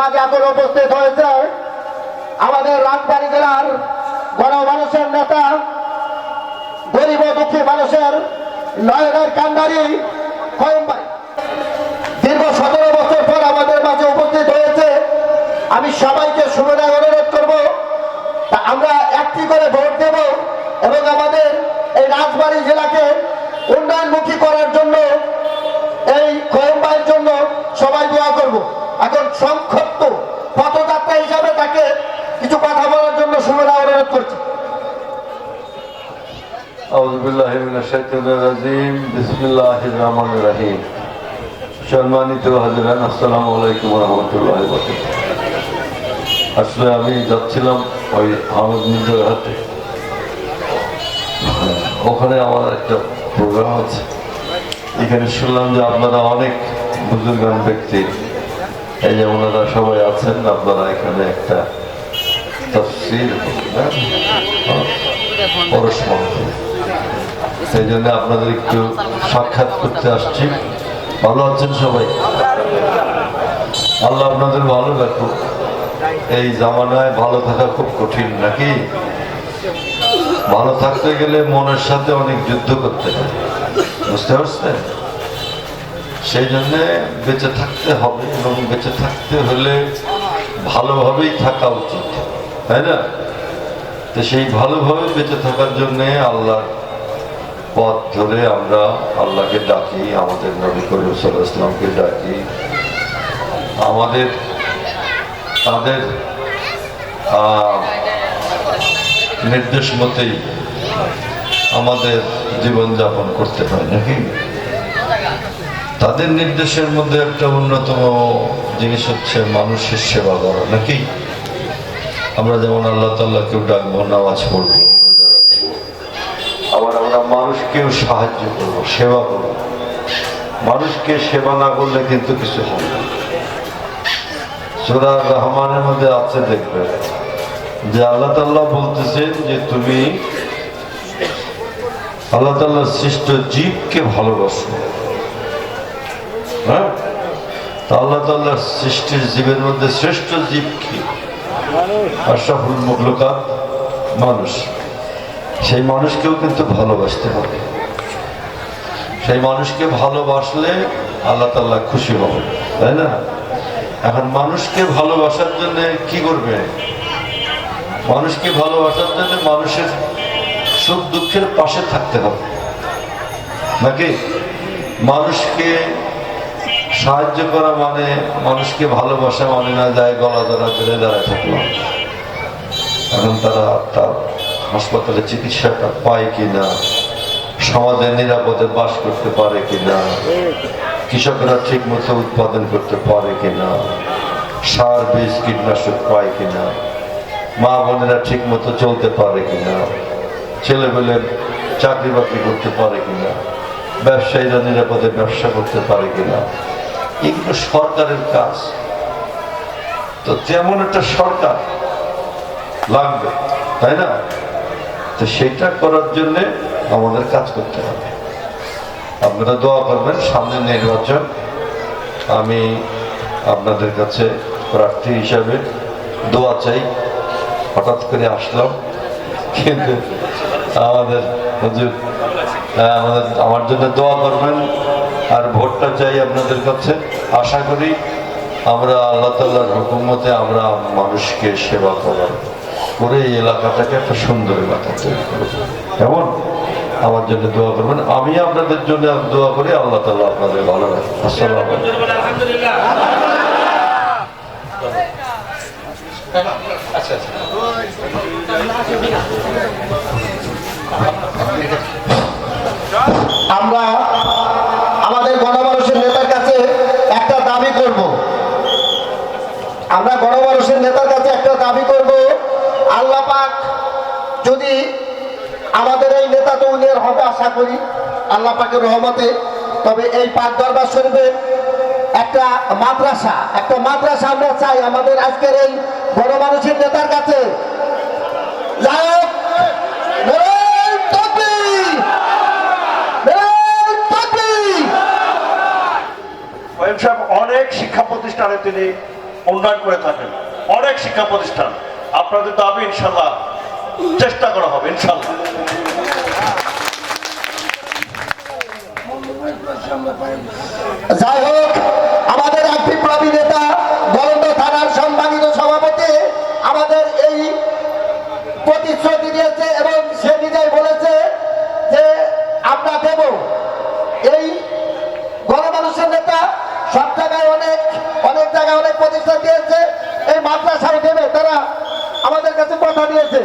মাঝে এখন উপস্থিত হয়েছে আমাদের রাজবাড়ী জেলার গণমানুষের নেতা, গরিব ও দুঃখী মানুষের নয়নের কান্ডারি কয়েম ভাই। দীর্ঘ 17 বছর পর আমাদের মাঝে উপস্থিত হয়েছে। আমি সবাইকে শুভেচ্ছা অনুরোধ করব, আমরা একটি করে ভোট দেব এবং আমাদের এই রাজবাড়ী জেলাকে উন্নয়নমুখী করার জন্য, এই কয়েম ভাইয়ের জন্য সবাই দোয়া করব। এখন সংক্ষিপ্ত পথযাত্রা হিসাবে তাকে কিছু কথা বলার জন্য শুভেচ্ছা অনুরোধ করছি। আউযু বিল্লাহি মিনাশ শাইতানির রাজিম। বিসমিল্লাহির রহমানির রহিম। সম্মানিত হাজিরান, আসসালামু আলাইকুম ওয়া রাহমাতুল্লাহি ওয়া বারাকাতুহু। আসলে আমি যাচ্ছিলাম ওই আহমদ মির্জার হাতে, ওখানে আমার একটা প্রোগ্রাম আছে। এখানে শুনলাম যে আপনারা অনেক বুজুর্গান ব্যক্তি, এই যে ওনারা সবাই আছেন, আপনারা এখানে একটা তাফসীর পরস্পর, সেই জন্য আপনাদের একটু সাক্ষাৎ করতে আসছি। ভালো আছেন সবাই? আল্লাহ আপনাদের ভালো রাখুক। এই জামানায় ভালো থাকা খুব কঠিন, নাকি? ভালো থাকতে গেলে মনের সাথে অনেক যুদ্ধ করতে হয়, বুঝতে পারছেন? সেই জন্য বেঁচে থাকতে হবে, এবং বেঁচে থাকতে হলে ভালোভাবেই থাকা উচিত, তাই না? তো সেই ভালোভাবে বেঁচে থাকার জন্যে আল্লাহর পথ ধরে আমরা আল্লাহকে ডাকি, আমাদের নবী করিম সাল্লাল্লাহু আলাইহি ওয়াসাল্লামকে ডাকি, আমাদের তাদের নির্দেশ মতেই আমাদের জীবনযাপন করতে হয়, নাকি? তাদের নির্দেশের মধ্যে একটা অন্যতম জিনিস হচ্ছে মানুষের সেবা করা, নাকি? আমরা যেমন আল্লাহ তাআলাকেও ডাকবো, নামাজ পড়বো, আবার আমরা মানুষকেও সাহায্য করবো, সেবা করবো। মানুষকে সেবা না করলে কিন্তু কিছু হবে না। সূরা রহমানের মধ্যে আছে, দেখবেন যে আল্লাহ তাআলা বলতেছেন যে তুমি আল্লাহ তাআলার সৃষ্ট জীবকে ভালোবাসো। হ্যাঁ, তা আল্লাহ তাআলার সৃষ্টির জীবের মধ্যে শ্রেষ্ঠ জীব কি? আশরাফুল মাখলুকাত, মানুষ। সেই মানুষকেও কিন্তু ভালোবাসতে হবে। সেই মানুষকে ভালোবাসলে আল্লাহ তাআলা খুশি হবে, তাই না? এখন মানুষকে ভালোবাসার জন্য কি করবে? মানুষকে ভালোবাসার জন্য মানুষের সুখ দুঃখের পাশে থাকতে হবে, নাকি? মানুষকে সাহায্য করা মানে, মানুষকে ভালোবাসা মানে না যায় গলা ধরা ধরে দাঁড়ায় থাকলাম। এখন তারা তার হাসপাতালে চিকিৎসাটা পায় কিনা, সমাজে নিরাপদে বাস করতে পারে কিনা, কৃষকরা ঠিক মতো উৎপাদন করতে পারে কিনা, সার বীজ কীটনাশক পায় কিনা, মা বোনেরা ঠিক মতো চলতে পারে কিনা, ছেলেবেলে চাকরি বাকরি করতে পারে কিনা, ব্যবসায়ীরা নিরাপদে ব্যবসা করতে পারে কিনা, এগুলো সরকারের কাজ। তো তেমন একটা সরকার লাগবে, তাই না? তো সেটা করার জন্য আমাদের কাজ করতে হবে। আপনারা দোয়া করবেন, সামনে নির্বাচন। আমি আপনাদের কাছে প্রার্থী হিসাবে দোয়া চাই। হঠাৎ করে আসলাম, কিন্তু আমাদের হুজুর আমার জন্য দোয়া করবেন, আর ভোটটা চাই আপনাদের কাছে। আশা করি আমরা আল্লাহ তাআলার হুকুম মতে আমরা মানুষকে সেবা করে এই এলাকাটাকে একটা সুন্দর এলাকা তৈরি করব। কেমন? আমার জন্য দোয়া করবেন, আমি আপনাদের জন্য দোয়া করি। আল্লাহ তাআলা আপনাদের ভালো রাখুন। আসসালামু আমরা আমাদের গণমানুষের নেতার কাছে একটা দাবি করব। আমরা গণমানুষের নেতার কাছে একটা দাবি করব, আল্লাহ পাক যদি আমাদের এই নেতা তো উনি হবে আশা করি আল্লাহ পাকের রহমতে, তবে এই পাক দরবার শরীফে একটা মাদ্রাসা আমরা চাই আমাদের আজকের এই গণমানুষের নেতার কাছে। অনেক শিক্ষা প্রতিষ্ঠানে তিনি উন্নয়ন করে থাকেন, অনেক শিক্ষা প্রতিষ্ঠান। আপনাদের দাবি ইনশাল্লাহ চেষ্টা করা হবে ইনশাল্লাহ। যাই হোক, আমাদের এক বিপ্লবী নেতা বরন্দ থানার সম্মানিত সভাপতি আমাদের এই প্রতিশ্রুতি দিয়েছে এবং সে নিজেই বলেছে যে আমরা দেব। এই গণমানুষের নেতা সব জায়গায় অনেক জায়গায় অনেক প্রতিষ্ঠান দিয়েছে, এই মাদ্রাসাও দেবে, তারা আমাদের কাছে কথা দিয়েছে।